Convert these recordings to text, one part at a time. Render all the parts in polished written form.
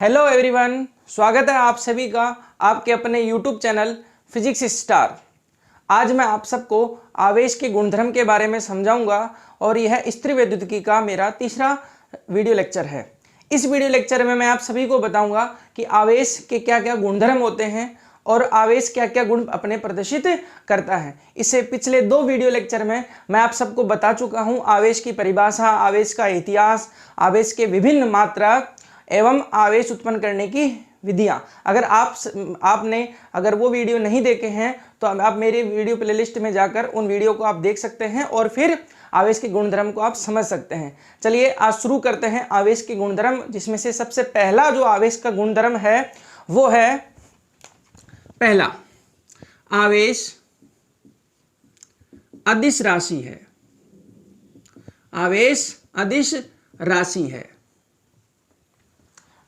Hello everyone, स्वागत है आप सभी का आपके अपने यूट्यूब चैनल फिजिक्स स्टार। आज मैं आप सबको आवेश के गुणधर्म के बारे में समझाऊंगा और यह स्थिर वैद्युतिकी का मेरा तीसरा वीडियो लेक्चर है। इस वीडियो लेक्चर में मैं आप सभी को बताऊंगा कि आवेश के क्या क्या गुणधर्म होते हैं और आवेश क्या क्या गुण अपने प्रदर्शित करता है। इससे पिछले दो वीडियो लेक्चर में मैं आप सबको बता चुका हूं आवेश की परिभाषा, आवेश का इतिहास, आवेश के विभिन्न मात्रक एवं आवेश उत्पन्न करने की विधियां। अगर आपने वो वीडियो नहीं देखे हैं तो आप मेरे वीडियो प्लेलिस्ट में जाकर उन वीडियो को आप देख सकते हैं और फिर आवेश के गुणधर्म को आप समझ सकते हैं। चलिए आज शुरू करते हैं आवेश के गुणधर्म, जिसमें से सबसे पहला जो आवेश का गुणधर्म है वो है पहला, आवेश अदिश राशि है। आवेश अदिश राशि है।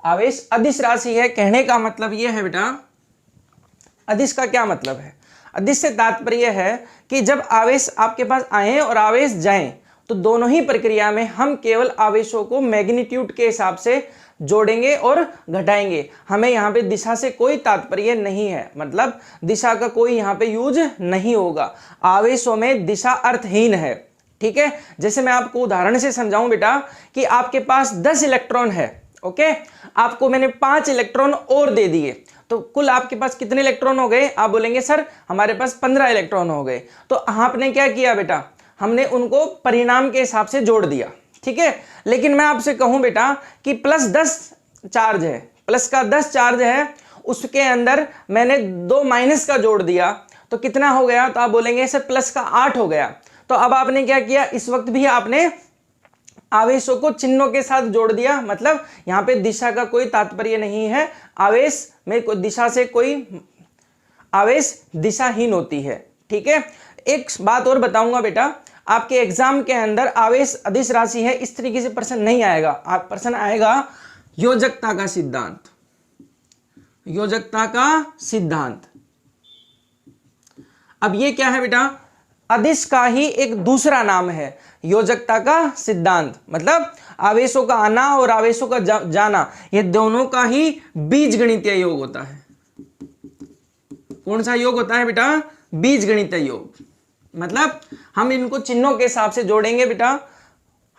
आवेश अदिश राशि है कहने का मतलब यह है बेटा, अदिश का क्या मतलब है? अदिश से तात्पर्य है कि जब आवेश आपके पास आए और आवेश जाएं तो दोनों ही प्रक्रिया में हम केवल आवेशों को मैग्नीट्यूड के हिसाब से जोड़ेंगे और घटाएंगे। हमें यहाँ पे दिशा से कोई तात्पर्य नहीं है, मतलब दिशा का कोई यहाँ पे यूज नहीं होगा। आवेशों में दिशा अर्थहीन है, ठीक है। जैसे मैं आपको उदाहरण से समझाऊं बेटा कि आपके पास 10 इलेक्ट्रॉन है, ओके। आपको मैंने 5 इलेक्ट्रॉन और दे दिए तो कुल आपके पास कितने इलेक्ट्रॉन हो गए? आप बोलेंगे सर हमारे पास 15 इलेक्ट्रॉन हो गए। तो आपने क्या किया बेटा, हमने उनको परिणाम के हिसाब से जोड़ दिया, ठीक है। लेकिन मैं आपसे कहूं बेटा कि प्लस 10 चार्ज है, प्लस का 10 चार्ज है, उसके अंदर मैंने 2 माइनस का जोड़ दिया तो कितना हो गया? तो आप बोलेंगे सर प्लस का 8 हो गया। तो अब आपने क्या किया, इस वक्त भी आपने आवेशों को चिन्हों के साथ जोड़ दिया, मतलब यहां पे दिशा का कोई तात्पर्य नहीं है। आवेश में कोई दिशा से कोई आवेश दिशाहीन होती है, ठीक है। एक बात और बताऊंगा बेटा, आपके एग्जाम के अंदर आवेश अदिश राशि है इस तरीके से प्रश्न नहीं आएगा। आप प्रश्न आएगा योजकता का सिद्धांत। योजकता का सिद्धांत, अब ये क्या है बेटा? अदिश का ही एक दूसरा नाम है योजकता का सिद्धांत। मतलब आवेशों का आना और आवेशों का जाना, ये दोनों का ही बीजगणितीय योग होता है। कौन सा योग होता है बेटा? बीजगणितीय योग। मतलब हम इनको चिन्हों के हिसाब से जोड़ेंगे बेटा,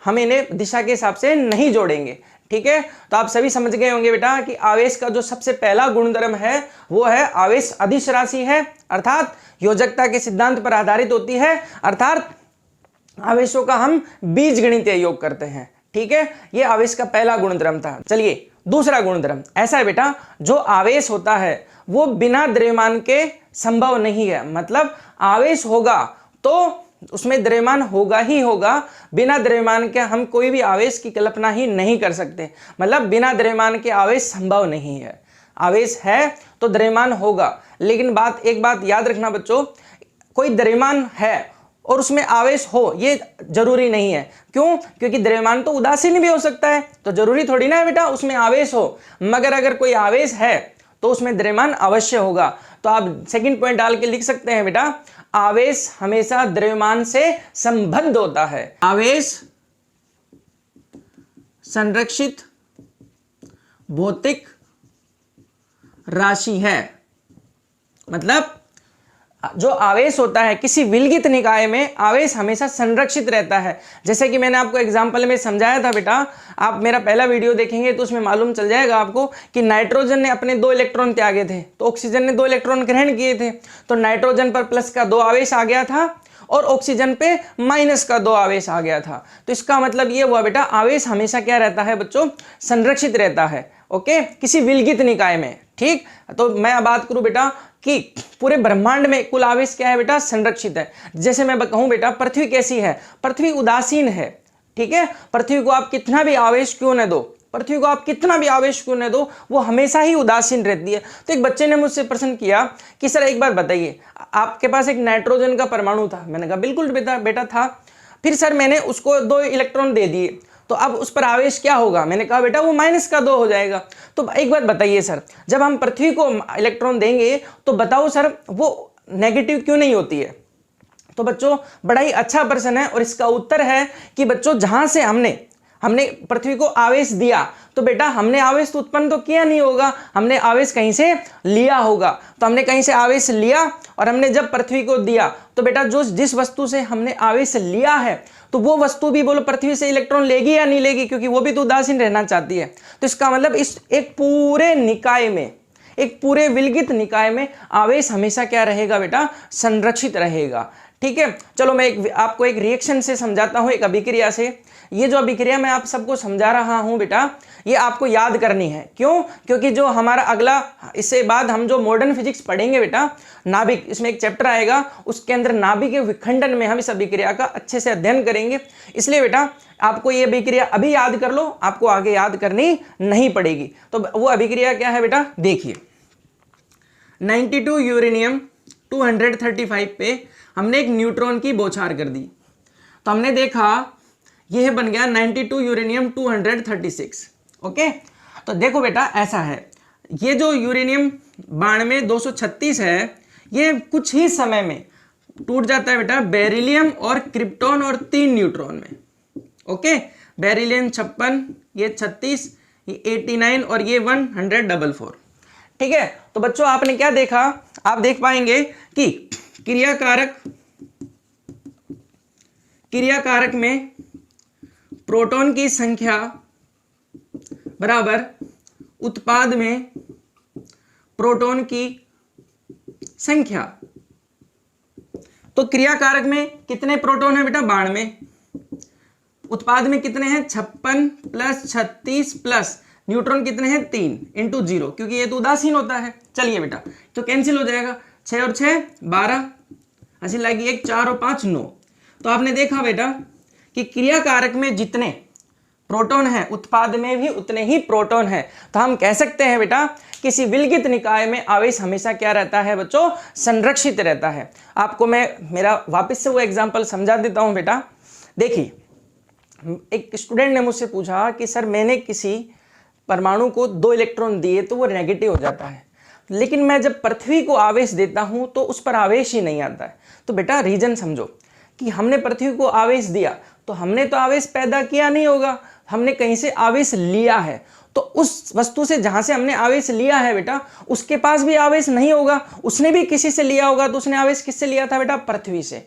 हम इन्हें दिशा के हिसाब से नहीं जोड़ेंगे, ठीक है। तो आप सभी समझ गए होंगे बेटा कि आवेश का जो सबसे पहला गुणधर्म है वो है आवेश अदिश राशि है, अर्थात योजकता के सिद्धांत पर आधारित होती है, अर्थात आवेशों का हम बीजगणितीय योग करते हैं, ठीक है। ये आवेश का पहला गुणधर्म था। चलिए दूसरा गुणधर्म ऐसा है बेटा, जो आवेश होता है वो बिना द्रव्यमान के संभव नहीं है। मतलब आवेश होगा तो उसमें द्रव्यमान होगा ही होगा, बिना द्रव्यमान के हम कोई भी आवेश की कल्पना ही नहीं कर सकते। मतलब बिना द्रव्यमान के आवेश संभव नहीं है। आवेश है तो द्रव्यमान होगा, लेकिन एक बात याद रखना बच्चों, कोई द्रव्यमान है और उसमें आवेश हो ये जरूरी नहीं है। क्यों? क्योंकि द्रव्यमान तो उदासीन भी हो सकता है, तो जरूरी थोड़ी ना है बेटा उसमें आवेश हो। मगर अगर कोई आवेश है तो उसमें द्रव्यमान अवश्य होगा। तो आप सेकंड पॉइंट डाल के लिख सकते हैं बेटा, आवेश हमेशा द्रव्यमान से संबद्ध होता है। आवेश संरक्षित भौतिक राशि है। मतलब जो आवेश होता है किसी विलगित निकाय में, आवेश हमेशा संरक्षित रहता है। जैसे कि मैंने आपको एग्जांपल में समझाया था बेटा, आप मेरा पहला वीडियो देखेंगे तो उसमें मालूम चल जाएगा आपको कि नाइट्रोजन ने अपने 2 इलेक्ट्रॉन त्यागे थे तो ऑक्सीजन ने 2 इलेक्ट्रॉन ग्रहण किए थे। तो नाइट्रोजन पर प्लस का 2 आवेश आ गया था और ऑक्सीजन पे माइनस का 2 आवेश आ गया था। तो इसका मतलब ये हुआ बेटा, आवेश हमेशा क्या रहता है बच्चों? संरक्षित रहता है, ओके, किसी विलगित निकाय में, ठीक। तो मैं बात करूं बेटा कि पूरे ब्रह्मांड में कुल आवेश क्या है बेटा? संरक्षित है। जैसे मैं कहूं बेटा पृथ्वी कैसी है? पृथ्वी उदासीन है, ठीक है। पृथ्वी को आप कितना भी आवेश क्यों न दो, पृथ्वी को आप कितना भी आवेश क्यों न दो, वो हमेशा ही उदासीन रहती है। तो एक बच्चे ने मुझसे प्रश्न किया कि सर एक बार बताइए, आपके पास एक नाइट्रोजन का परमाणु था। मैंने कहा बिल्कुल बेटा था। फिर सर मैंने उसको 2 इलेक्ट्रॉन दे दिए तो अब उस पर आवेश क्या होगा? मैंने कहा बेटा वो माइनस का 2 हो जाएगा। तो एक बात बताइए सर, जब हम पृथ्वी को इलेक्ट्रॉन देंगे तो बताओ सर वो नेगेटिव क्यों नहीं होती है? तो बच्चों बड़ा ही अच्छा प्रश्न है और इसका उत्तर है कि बच्चों जहां से हमने हमने पृथ्वी को आवेश दिया, तो बेटा हमने आवेश तो उत्पन्न तो किया नहीं होगा, हमने आवेश कहीं से लिया होगा। तो हमने कहीं से आवेश लिया और हमने जब पृथ्वी को दिया, तो बेटा जो जिस वस्तु से हमने आवेश लिया है तो वो वस्तु भी बोलो पृथ्वी से इलेक्ट्रॉन लेगी या नहीं लेगी, क्योंकि वो भी तो उदासीन रहना चाहती है। तो इसका मतलब इस एक पूरे निकाय में, एक पूरे विलगित निकाय में आवेश हमेशा क्या रहेगा बेटा, संरक्षित रहेगा। ठीक है, चलो मैं आपको एक रिएक्शन से समझाता हूं, एक अभिक्रिया से। ये जो अभिक्रिया मैं आप सबको समझा रहा हूं बेटा, ये आपको याद करनी है। क्यों? क्योंकि जो हमारा अगला, इससे बाद हम जो मॉडर्न फिजिक्स पढ़ेंगे बेटा, नाभिक, इसमें एक चैप्टर आएगा, उसके अंदर नाभिक के विखंडन में हम इस अभिक्रिया का अच्छे से अध्ययन करेंगे। इसलिए बेटा आपको ये अभिक्रिया अभी याद कर लो, आपको आगे याद करनी नहीं पड़ेगी। तो वो अभिक्रिया क्या है बेटा, देखिए 92 यूरेनियम 235 पे हमने एक न्यूट्रॉन की बौछार कर दी, तो हमने देखा यह बन गया 92 यूरेनियम 236। ओके, तो देखो बेटा ऐसा है, ये जो यूरेनियम 92 236 है, ये कुछ ही समय में टूट जाता है बेटा बेरिलियम और क्रिप्टॉन और 3 न्यूट्रॉन में। ओके, बेरिलियम 56, ये 36, ये 89 और ये 144। ठीक है, तो बच्चों आपने क्या देखा, आप देख पाएंगे कि क्रियाकारक में प्रोटॉन की संख्या बराबर उत्पाद में प्रोटॉन की संख्या। तो क्रियाकारक में कितने प्रोटॉन है बेटा, 92। उत्पाद में कितने हैं, 56 प्लस 36 प्लस न्यूट्रॉन कितने हैं, 3 इंटू 0, क्योंकि ये तो उदासीन होता है। चलिए बेटा, तो कैंसिल हो जाएगा, 6 और 6 12, ऐसी लगी 1, 4 और 5 9। तो आपने देखा बेटा कि क्रियाकारक में जितने प्रोटॉन है उत्पाद में भी उतने ही प्रोटॉन है। तो हम कह सकते हैं बेटा किसी विलगित निकाय में आवेश हमेशा क्या रहता है बच्चों, संरक्षित रहता है। आपको मैं मेरा वापस से वो एग्जांपल समझा देता हूं बेटा। देखिए, एक स्टूडेंट ने मुझसे पूछा कि सर मैंने किसी परमाणु को 2 इलेक्ट्रॉन दिए तो वो नेगेटिव हो जाता है, लेकिन मैं जब पृथ्वी को आवेश देता हूं तो उस पर आवेश ही नहीं आता है। तो बेटा रीजन समझो कि हमने पृथ्वी को आवेश दिया तो हमने तो आवेश पैदा किया नहीं होगा, हमने कहीं से आवेश लिया है। तो उस वस्तु से जहां से हमने आवेश लिया है बेटा, उसके पास भी आवेश नहीं होगा, उसने भी किसी से लिया होगा। तो उसने आवेश किससे लिया था बेटा, पृथ्वी से।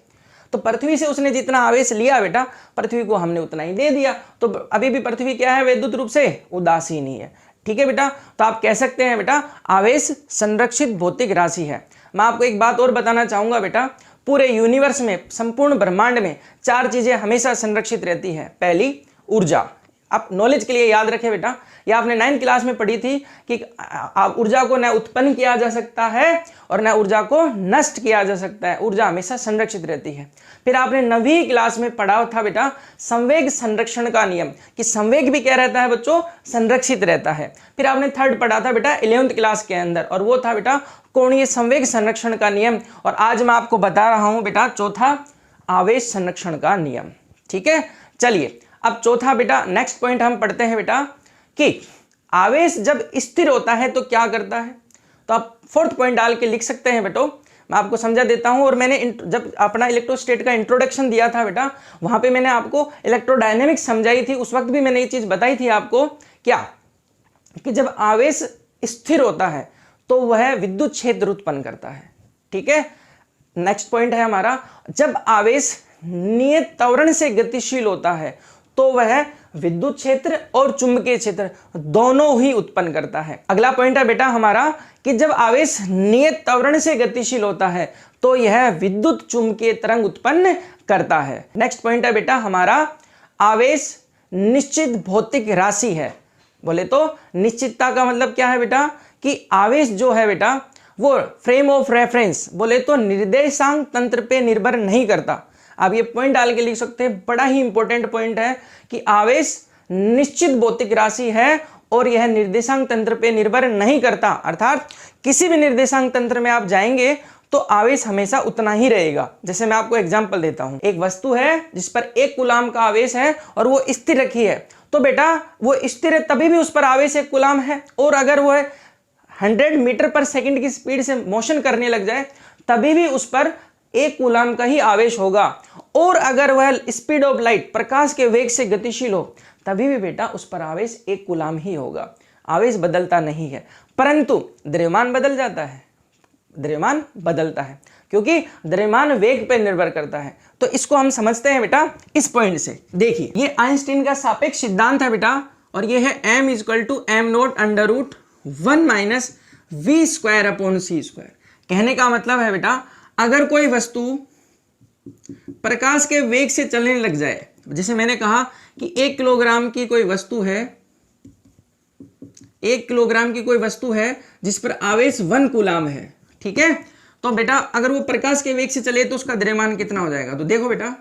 तो पृथ्वी से उसने जितना आवेश लिया बेटा, पृथ्वी को हमने उतना ही दे दिया। तो अभी भी पृथ्वी क्या है, वैद्युत रूप से उदासीन ही है। ठीक है बेटा, तो आप कह सकते हैं बेटा आवेश संरक्षित भौतिक राशि है। मैं आपको एक बात और बताना चाहूंगा बेटा, पूरे यूनिवर्स में, संपूर्ण ब्रह्मांड में 4 चीजें हमेशा संरक्षित रहती है। पहली, ऊर्जा। आप नॉलेज के लिए याद रखें बेटा, ये आपने 9th क्लास में पढ़ी थी कि ऊर्जा को न उत्पन्न किया जा सकता है और न ऊर्जा को नष्ट किया जा सकता है, ऊर्जा हमेशा संरक्षित रहती है। फिर आपने 9वीं क्लास में पढ़ा था बेटा संवेग संरक्षण का नियम, कि संवेग भी क्या रहता है बच्चों, संरक्षित रहता है। फिर आपने 3rd पढ़ा था बेटा 11th क्लास के अंदर, और वो था बेटा कोणीय संवेग संरक्षण का नियम। और आज मैं आपको बता रहा हूं बेटा चौथा, आवेश संरक्षण का नियम। ठीक है, चलिए अब चौथा बेटा नेक्स्ट पॉइंट हम पढ़ते हैं बेटा कि आवेश जब स्थिर होता है तो क्या करता है। तो आप 4th पॉइंट डाल के लिख सकते हैं बेटो, मैं आपको समझा देता हूं। और मैंने जब अपना इलेक्ट्रोस्टेट का इंट्रोडक्शन दिया था बेटा, वहां पे मैंने आपको इलेक्ट्रोडायनेमिक्स समझाई थी। उस वक्त भी मैंने ये चीज बताई थी आपको, क्या कि जब आवेश स्थिर होता है तो वह विद्युत क्षेत्र उत्पन्न करता है। ठीक है, नेक्स्ट पॉइंट है हमारा, जब आवेश नियत त्वरण से गतिशील होता है तो वह विद्युत क्षेत्र और चुंबकीय क्षेत्र दोनों ही उत्पन्न करता है। अगला पॉइंट है बेटा हमारा कि जब आवेश नियत त्वरण से गतिशील होता है तो यह विद्युत चुंबकीय तरंग उत्पन्न करता है। नेक्स्ट पॉइंट है बेटा हमारा, आवेश निश्चित भौतिक राशि है। बोले तो निश्चितता का मतलब क्या है बेटा, कि आवेश जो है बेटा वो फ्रेम ऑफ रेफरेंस, बोले तो निर्देशांक तंत्र पे निर्भर नहीं करता। आप ये पॉइंट डाल के लिख सकते हैं, बड़ा ही इंपॉर्टेंट पॉइंट है कि आवेश निश्चित भौतिक राशि है और यह निर्देशांक तंत्र पे निर्भर नहीं करता। अर्थात किसी भी निर्देशांक तंत्र में आप जाएंगे तो आवेश हमेशा उतना ही रहेगा। जैसे मैं आपको एग्जांपल देता हूं, एक वस्तु है जिस पर 1 कूलाम का आवेश है और वो स्थिर रखी है, तो बेटा वो स्थिर है तभी भी उस पर आवेश 1 कूलाम है। और अगर वो 100 मीटर पर सेकंड की स्पीड से मोशन करने लग जाए तभी भी उस पर 1 कूलाम का ही आवेश होगा, और अगर वह स्पीड ऑफ लाइट प्रकाश के वेग से गतिशील हो तभी भी बेटा उस पर आवेश 1 कूलाम ही होगा। आवेश बदलता नहीं है, परंतु द्रव्यमान बदल जाता है, द्रव्यमान बदलता है क्योंकि द्रव्यमान वेग पर निर्भर करता है। तो इसको हम समझते हैं बेटा इस पॉइंट से। देखिए ये आइंस्टीन का सापेक्ष सिद्धांत है बेटा, और ये है m = m0 √1 - v²/c²। कहने का मतलब है बेटा अगर कोई वस्तु प्रकाश के वेग से चलने लग जाए, जैसे मैंने कहा कि 1 किलोग्राम की कोई वस्तु है, 1 किलोग्राम की कोई वस्तु है जिस पर आवेश 1 कूलाम है, ठीक है। तो बेटा अगर वो प्रकाश के वेग से चले तो उसका द्रव्यमान कितना हो जाएगा। तो देखो बेटा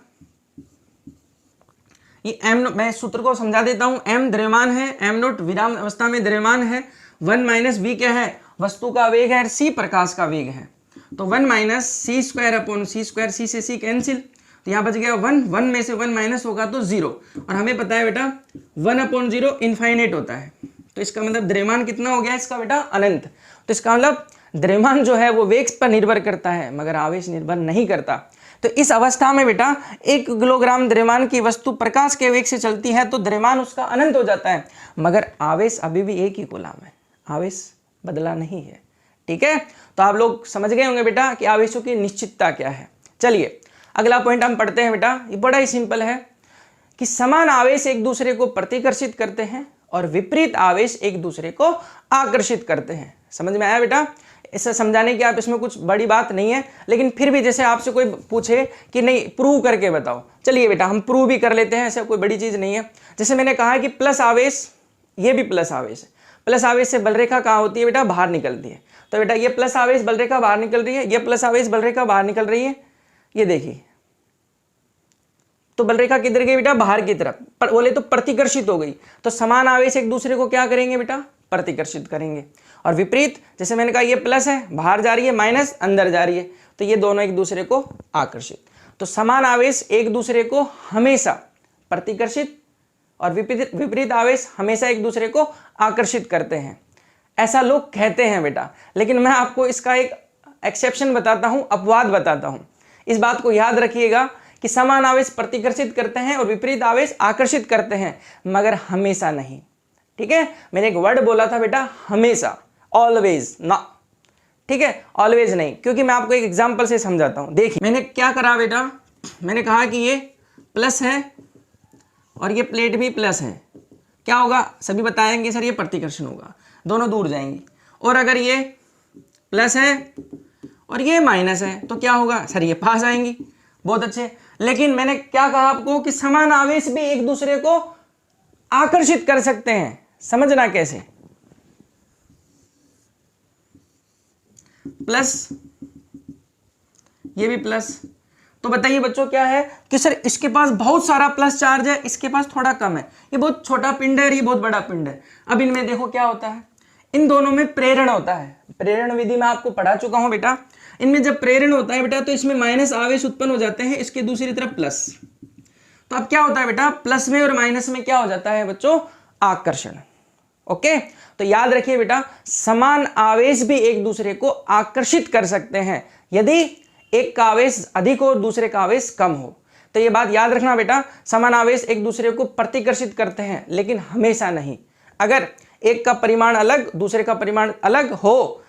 ये m, मैं सूत्र को समझा देता हूं। m द्रव्यमान है, m0 विराम अवस्था में द्रव्यमान है, 1 - v क्या है, वस्तु का वेग है, c प्रकाश का वेग है। तो 1 - c²/c², c से c कैंसिल, तो यहाँ बच गया 1 में से 1 माइनस होगा तो 0, और हमें पता है बेटा 1/0 इनफाइनाइट होता है। तो इसका मतलब द्रव्यमान कितना हो गया इसका बेटा, अनंत। तो इसका मतलब द्रव्यमान जो है वो वेग पर निर्भर करता है मगर आवेश निर्भर नहीं करता। तो इस अवस्था में बेटा 1 किलोग्राम द्रव्यमान की वस्तु प्रकाश के वेग से चलती है तो द्रव्यमान उसका अनंत हो जाता है, मगर आवेश अभी भी 1 ही कूलाम है, आवेश बदला नहीं है, ठीक है। तो आप लोग समझ गए होंगे बेटा कि आवेशों की निश्चितता क्या है। चलिए अगला पॉइंट हम पढ़ते हैं बेटा, ये बड़ा ही सिंपल है कि समान आवेश एक दूसरे को प्रतिकर्षित करते हैं और विपरीत आवेश एक दूसरे को आकर्षित करते हैं। समझ में आया बेटा। इसे समझाने की आप इसमें कुछ बड़ी बात नहीं है, लेकिन फिर भी जैसे आपसे कोई पूछे कि नहीं प्रूव करके बताओ, चलिए बेटा हम प्रूव भी कर लेते हैं, ऐसा कोई बड़ी चीज नहीं है। जैसे मैंने कहा कि प्लस आवेश, ये भी प्लस आवेश है, प्लस आवेश से बलरेखा कहाँ होती है बेटा, बाहर निकलती है। तो बेटा ये प्लस आवेश बलरेखा बाहर निकल रही है, ये प्लस आवेश बलरेखा बाहर निकल रही है, ये देखिए। तो बलरेखा किधर गई बेटा, बाहर की तरफ, पर बोले तो प्रतिकर्षित हो गई। तो समान आवेश एक दूसरे को क्या करेंगे बेटा, प्रतिकर्षित करेंगे। और विपरीत, जैसे मैंने कहा ये प्लस है बाहर जा रही है, माइनस अंदर जा रही है, तो ये दोनों एक दूसरे को आकर्षित। तो समान आवेश एक दूसरे को हमेशा प्रतिकर्षित और विपरीत आवेश हमेशा एक दूसरे को आकर्षित करते हैं, ऐसा लोग कहते हैं बेटा। लेकिन मैं आपको इसका एक एक्सेप्शन बताता हूं, अपवाद बताता हूं। इस बात को याद रखिएगा कि समान आवेश प्रतिकर्षित करते हैं और विपरीत आवेश आकर्षित करते हैं, मगर हमेशा नहीं, ठीक है। मैंने एक वर्ड बोला था बेटा, हमेशा, ऑलवेज ना, ठीक है, ऑलवेज नहीं, क्योंकि मैं आपको एक एग्जांपल से समझाता हूं। देखिए मैंने क्या करा बेटा, मैंने कहा कि ये प्लस है और ये प्लेट भी प्लस है, क्या होगा, सभी बताएंगे सर ये प्रतिकर्षण होगा, दोनों दूर जाएंगी। और अगर ये प्लस है और ये माइनस है तो क्या होगा, सर ये पास आएंगी, बहुत अच्छे। लेकिन मैंने क्या कहा आपको कि समान आवेश भी एक दूसरे को आकर्षित कर सकते हैं, समझना कैसे। प्लस, ये भी प्लस, तो बताइए बच्चों क्या है कि सर इसके पास बहुत सारा प्लस चार्ज है, इसके पास थोड़ा कम है, ये बहुत छोटा पिंड है, ये बहुत बड़ा पिंड है। अब इनमें देखो क्या होता है, इन दोनों में प्रेरण होता है। प्रेरण विधि में आपको पढ़ा चुका हूं बेटा। इनमें जब प्रेरण होता है बेटा तो इसमें माइनस आवेश उत्पन्न हो जाते हैं, इसके दूसरी तरफ प्लस। तो अब क्या होता है बेटा, प्लस में और माइनस में क्या हो जाता है बच्चों, आकर्षण। ओके, तो याद रखिए बेटा, समान आवेश भी एक दूसरे को आकर्षित कर सकते हैं यदि एक का आवेश अधिक हो दूसरे का आवेश कम हो। तो ये बात याद रखना बेटा, समान आवेश एक दूसरे को प्रतिकर्षित करते हैं लेकिन हमेशा नहीं। अगर एक का परिमाण अलग दूसरे का परिमाण अलग हो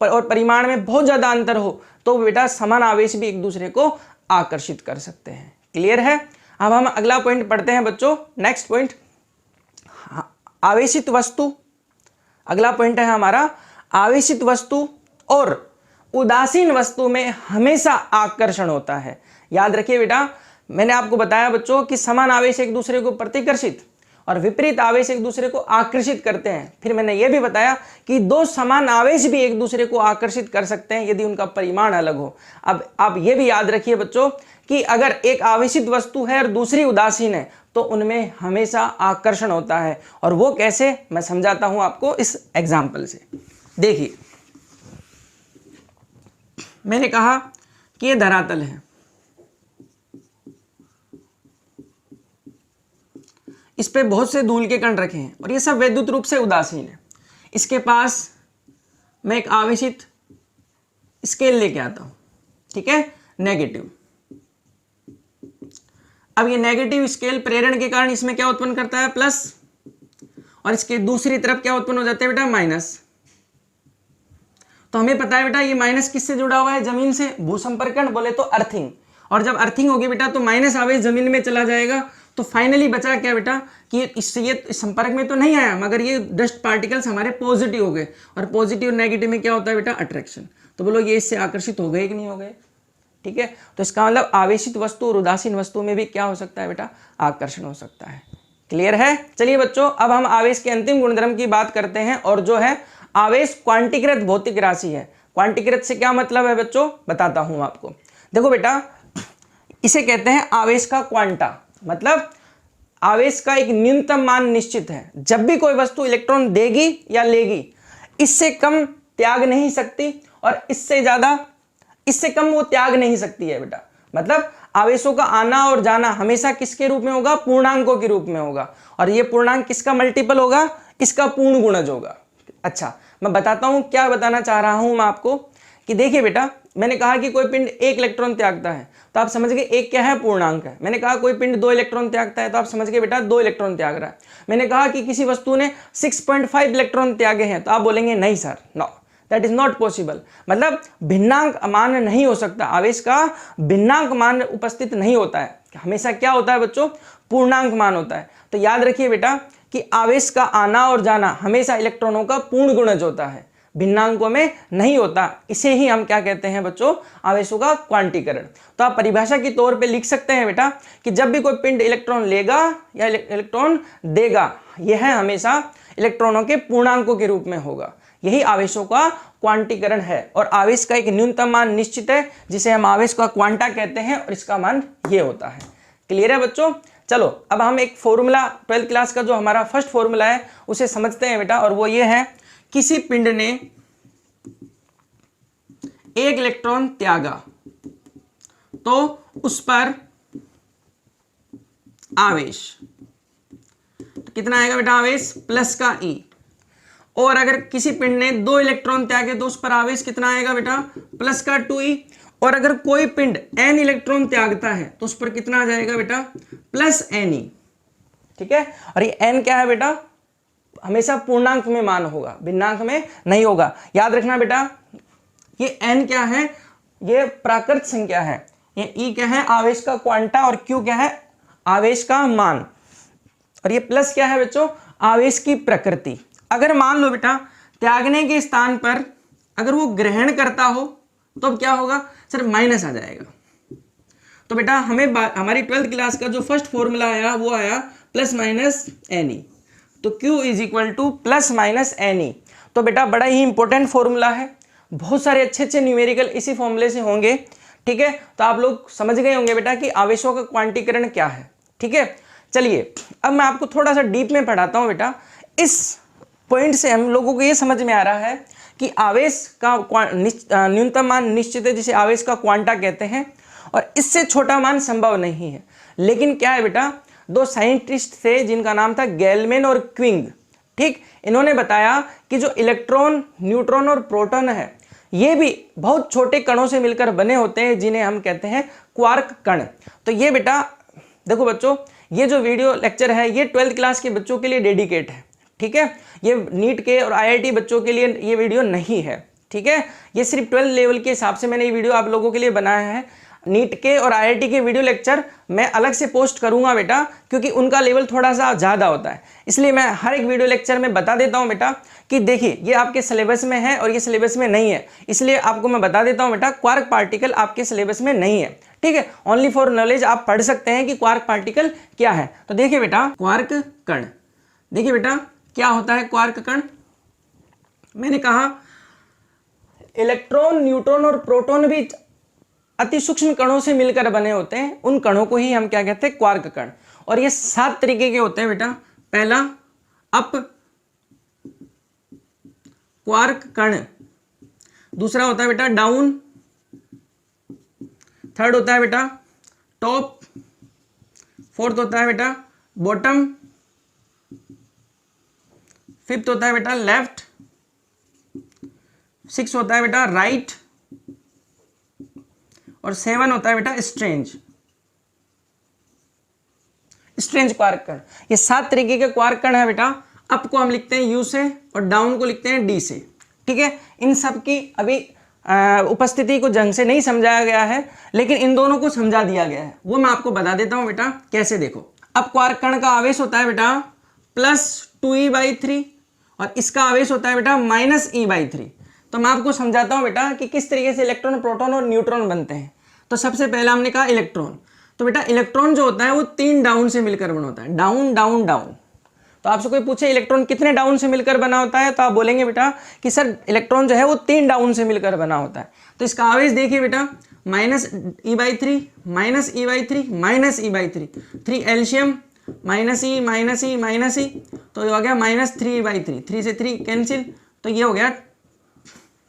और परिमाण में बहुत ज्यादा अंतर हो तो बेटा समान आवेश भी एक दूसरे को आकर्षित कर सकते हैं। क्लियर है। अब हम अगला पॉइंट पढ़ते हैं बच्चों, नेक्स्ट पॉइंट, आवेशित वस्तु। अगला पॉइंट है हमारा, आवेशित वस्तु और उदासीन वस्तु में हमेशा आकर्षण होता है। याद रखिए बेटा, मैंने आपको बताया बच्चों कि समान आवेश एक दूसरे को प्रतिकर्षित और विपरीत आवेश एक दूसरे को आकर्षित करते हैं। फिर मैंने यह भी बताया कि दो समान आवेश भी एक दूसरे को आकर्षित कर सकते हैं यदि उनका परिमाण अलग हो। अब आप यह भी याद रखिए बच्चों कि अगर एक आवेशित वस्तु है और दूसरी उदासीन है तो उनमें हमेशा आकर्षण होता है। और वो कैसे, मैं समझाता हूं आपको इस एग्जाम्पल से। देखिए, मैंने कहा कि ये धरातल है, इस पे बहुत से धूल के कण रखे हैं और ये सब वैद्युत रूप से उदासीन है। इसके पास मैं एक आवेशित स्केल लेके आता हूं, ठीक है, नेगेटिव। अब ये नेगेटिव स्केल प्रेरण के कारण इसमें क्या उत्पन्न करता है, प्लस, और इसके दूसरी तरफ क्या उत्पन्न हो जाता है बेटा, माइनस। तो हमें पता है बेटा ये माइनस किससे जुड़ा हुआ है, जमीन से, भूसंपर्कण बोले तो अर्थिंग। और जब अर्थिंग होगी बेटा तो माइनस आवेश जमीन में चला जाएगा, तो फाइनली बचा क्या बेटा कि इससे ये संपर्क में तो नहीं आया, मगर ये डस्ट पार्टिकल्स हमारे पॉजिटिव हो गए, और पॉजिटिव और नेगेटिव में क्या होता है बेटा, अट्रैक्शन। तो बोलो ये इससे आकर्षित हो गए कि नहीं हो गए, ठीक है। तो इसका मतलब आवेशित वस्तु और उदासीन वस्तु में भी क्या हो सकता है बेटा, आकर्षण हो सकता है। क्लियर है। चलिए बच्चों, अब हम आवेश के अंतिम गुणधर्म की बात करते हैं, और जो है आवेश क्वांटीकृत भौतिक राशि है। क्वांटीकृत से क्या मतलब है बच्चों, बताता हूं आपको। देखो बेटा, इसे कहते हैं आवेश का क्वांटा, मतलब आवेश का एक न्यूनतम मान निश्चित है। जब भी कोई वस्तु इलेक्ट्रॉन देगी या लेगी, इससे कम त्याग नहीं सकती, और इससे कम वो त्याग नहीं सकती है बेटा। मतलब आवेशों का आना और जाना हमेशा किसके रूप में होगा, पूर्णांकों के रूप में होगा, और ये पूर्णांक किसका मल्टीपल होगा, इसका पूर्ण गुणज होगा। अच्छा, मैं बताता हूं क्या बताना चाह रहा हूं मैं आपको, कि देखिए बेटा, मैंने कहा कि कोई पिंड 1 इलेक्ट्रॉन त्यागता है, तो आप समझ गए 1 क्या है, पूर्णांक है। मैंने कहा कोई पिंड 2 इलेक्ट्रॉन त्यागता है, तो आप समझ गए बेटा 2 इलेक्ट्रॉन त्याग रहा है। मैंने कहा कि किसी वस्तु ने 6.5 इलेक्ट्रॉन त्यागे हैं, तो आप बोलेंगे नहीं sir, no, that is not possible. मतलब भिन्नांक मान नहीं हो सकता, आवेश का भिन्नांक मान उपस्थित नहीं होता है, हमेशा क्या होता है बच्चों, पूर्णांक मान होता है। तो याद रखिए बेटा कि आवेश का आना और जाना हमेशा इलेक्ट्रॉनों का पूर्ण गुणज होता है, भिन्नांकों में नहीं होता। इसे ही हम क्या कहते हैं बच्चों, आवेशों का क्वांटीकरण। तो आप परिभाषा के तौर पे लिख सकते हैं बेटा कि जब भी कोई पिंड इलेक्ट्रॉन लेगा या इलेक्ट्रॉन देगा, यह हमेशा इलेक्ट्रॉनों के पूर्णांकों के रूप में होगा। यही आवेशों का क्वांटीकरण है, और आवेश का एक न्यूनतम मान निश्चित है, जिसे हम आवेश का क्वांटा कहते हैं, और इसका मान ये होता है। क्लियर है बच्चों। चलो अब हम एक फॉर्मूला 12th क्लास का जो हमारा फर्स्ट फॉर्मूला है उसे समझते हैं बेटा, और वो ये है, किसी पिंड ने 1 इलेक्ट्रॉन त्यागा तो उस पर आवेश, तो कितना आएगा बेटा आवेश, प्लस का E। और अगर किसी पिंड ने 2 इलेक्ट्रॉन त्यागे तो उस पर आवेश कितना आएगा बेटा, प्लस का 2E। और अगर कोई पिंड n इलेक्ट्रॉन त्यागता है तो उस पर कितना आ जाएगा बेटा, प्लस Ne। ठीक है। और ये n क्या है बेटा, हमेशा पूर्णांक में मान होगा, भिन्नांक में नहीं होगा। याद रखना बेटा, ये n क्या है, ये प्राकृत संख्या है, ये E क्या है, आवेश का क्वांटा, और Q क्या है, आवेश का मान, और ये प्लस क्या है बच्चों, आवेश की प्रकृति। अगर मान लो बेटा त्यागने के स्थान पर अगर वो ग्रहण करता हो तो अब क्या होगा सर, माइनस आ जाएगा। तो बेटा हमें हमारी 12th क्लास का जो फर्स्ट फॉर्मूला आया वो आया प्लस माइनस Ne। तो Q is equal two plus minus Ne। तो बेटा बड़ा ही इंपॉर्टेंट फॉर्मूला है, बहुत सारे अच्छे अच्छे न्यूमेरिकल इसी फॉर्मूले से होंगे। ठीक है, तो आप लोग समझ गए होंगे बेटा कि आवेशों का क्वांटीकरण क्या है। ठीक है, चलिए अब मैं आपको थोड़ा सा डीप में पढ़ाता हूं बेटा। इस पॉइंट से हम लोगों को ये समझ में आ रहा है कि आवेश का न्यूनतम मान निश्चित है, जिसे आवेश का क्वांटा कहते हैं, और इससे छोटा मान संभव नहीं है। लेकिन क्या है बेटा, 2 साइंटिस्ट थे जिनका नाम था गेलमैन और क्विंग। ठीक, इन्होंने बताया कि जो इलेक्ट्रॉन, न्यूट्रॉन और प्रोटॉन है, ये भी बहुत छोटे कणों से मिलकर बने होते हैं, जिन्हें हम कहते हैं क्वार्क कण। तो ये बेटा देखो बच्चों, ये जो वीडियो लेक्चर है ये 12th क्लास के बच्चों के लिए डेडिकेट है। ठीक है, ये नीट के और IIT बच्चों के लिए ये वीडियो नहीं है। ठीक है, ये सिर्फ 12th लेवल के हिसाब से मैंने ये वीडियो आप लोगों के लिए बनाया है। नीट के और IIT के वीडियो लेक्चर मैं अलग से पोस्ट करूंगा बेटा, क्योंकि उनका लेवल थोड़ा सा ज़्यादा होता है। इसलिए मैं हर एक वीडियो लेक्चर में बता देता हूं बेटा कि देखिए ये आपके सिलेबस में है और ये सिलेबस में नहीं है। इसलिए आपको मैं बता देता हूं बेटा, क्वार्क पार्टिकल आपके सिलेबस में नहीं है। ठीक है, ओनली फॉर नॉलेज आप पढ़ सकते हैं कि क्वार्क पार्टिकल क्या है। तो देखिए बेटा, क्वार्क कण, देखिए बेटा क्या होता है क्वार्क कण। मैंने कहा इलेक्ट्रॉन, न्यूट्रॉन और प्रोटॉन भी अति सूक्ष्म कणों से मिलकर बने होते हैं, उन कणों को ही हम क्या कहते हैं, क्वार्क कण। और ये 7 तरीके के होते हैं बेटा। पहला अप क्वार्क कण, दूसरा होता है बेटा डाउन, थर्ड होता है बेटा टॉप, फोर्थ होता है बेटा बॉटम, फिफ्थ होता है बेटा लेफ्ट, सिक्स होता है बेटा राइट, और 7 होता है बेटा स्ट्रेंज क्वार्क कण। ये 7 तरीके के क्वार्क कण है बेटा। अप को हम लिखते हैं यू से और डाउन को लिखते हैं डी से, ठीक है। इन सब की अभी उपस्थिति को ढंग से नहीं समझाया गया है, लेकिन इन दोनों को समझा दिया गया है, वो मैं आपको बता देता हूं बेटा कैसे। देखो, अब क्वार्क कण का आवेश होता है बेटा +2e/3 और इसका आवेश होता है बेटा -e/3। तो मैं आपको समझाता हूं बेटा कि किस तरीके से इलेक्ट्रॉन, प्रोटॉन और न्यूट्रॉन बनते हैं। तो सबसे पहला हमने कहा इलेक्ट्रॉन। तो बेटा इलेक्ट्रॉन जो होता है वो 3 डाउन से मिलकर बना होता है, डाउन डाउन डाउन। तो आपसे कोई पूछे इलेक्ट्रॉन कितने डाउन से मिलकर बना होता है, तो आप बोलेंगे बेटा कि सर इलेक्ट्रॉन जो है वो 3 डाउन से मिलकर बना होता है। तो इसका आवेश देखिए बेटा -e/3 -e/3 3 एल्शियम -e, तो ये हो गया -3e/3, 3 से 3 कैंसिल, तो ये हो गया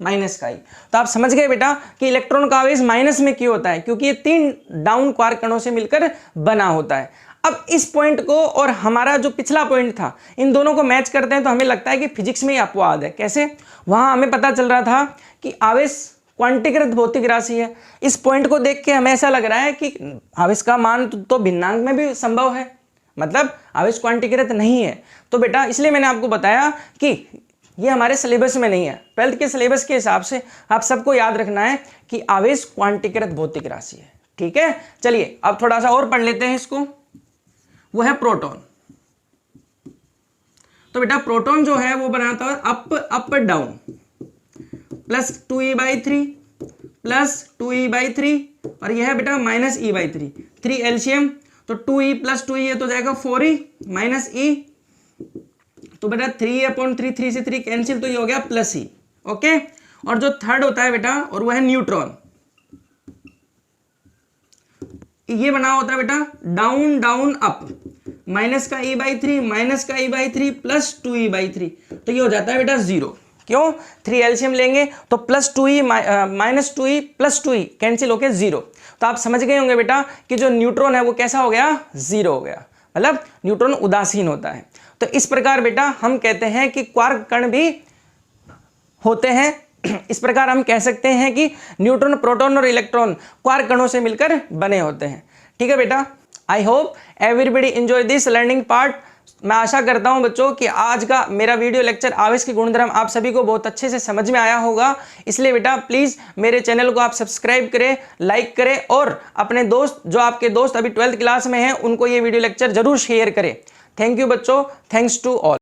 माइनस का ही। तो आप समझ गए बेटा कि इलेक्ट्रॉन का आवेश माइनस में क्यों होता है, क्योंकि ये 3 डाउन क्वार्क कणों से मिलकर बना होता है। अब इस पॉइंट को और हमारा जो पिछला पॉइंट था, इन दोनों को मैच करते हैं तो हमें लगता है कि फिजिक्स में ही अपवाद है। कैसे? वहां हमें पता चल रहा था कि आवेश क्वांटीकृत भौतिक राशि है। इस पॉइंट को देख के हमें ऐसा लग रहा है कि आवेश का मान तो भिन्नांक में भी संभव है, मतलब आवेश क्वांटीकृत नहीं है। तो बेटा इसलिए मैंने आपको बताया कि ये हमारे सिलेबस में नहीं है। 12th के सिलेबस के हिसाब से आप सबको याद रखना है कि आवेश क्वांटीकृत भौतिक राशि है, ठीक है। चलिए अब थोड़ा सा और पढ़ लेते हैं इसको, वो है प्रोटॉन। तो बेटा प्रोटॉन जो है वो बनाता है अप डाउन +2e/3 +2e/3 और यह है बेटा -e/3 3 एल्शियम, तो 2e + 2e है तो जाएगा 4e -e, तो बेटा 3e/3 3 से 3 कैंसिल, तो ये हो गया +e, ओके। और जो थर्ड होता है बेटा और वो है न्यूट्रॉन। ये बना होता है बेटा down down up, -e/3 -e/3 तो ये हो जाता है बेटा 0। क्यों? 3 एल्शियम लेंगे तो +2e -2e +2e कैंसिल होके 0। तो आप समझ गए होंगे बेटा कि जो न्यूट्रॉन है वो कैसा हो गया? 0 हो गया, मतलब न्यूट्रॉन उदासीन होता है। तो इस प्रकार बेटा हम कहते हैं कि क्वार्क कण भी होते हैं। इस प्रकार हम कह सकते हैं कि न्यूट्रॉन, प्रोटॉन और इलेक्ट्रॉन क्वार्क कणों से मिलकर बने होते हैं, ठीक है बेटा। I hope everybody enjoy this learning part. मैं आशा करता हूं बच्चों कि आज का मेरा वीडियो लेक्चर आवेश के गुणधर्म आप सभी को बहुत अच्छे से समझ में आया होगा। इसलिए बेटा प्लीज़ मेरे चैनल को आप सब्सक्राइब करें, लाइक करें और अपने दोस्त, जो आपके दोस्त अभी 12th क्लास में हैं, उनको ये वीडियो लेक्चर जरूर शेयर करें। थैंक यू बच्चों, थैंक्स टू ऑल।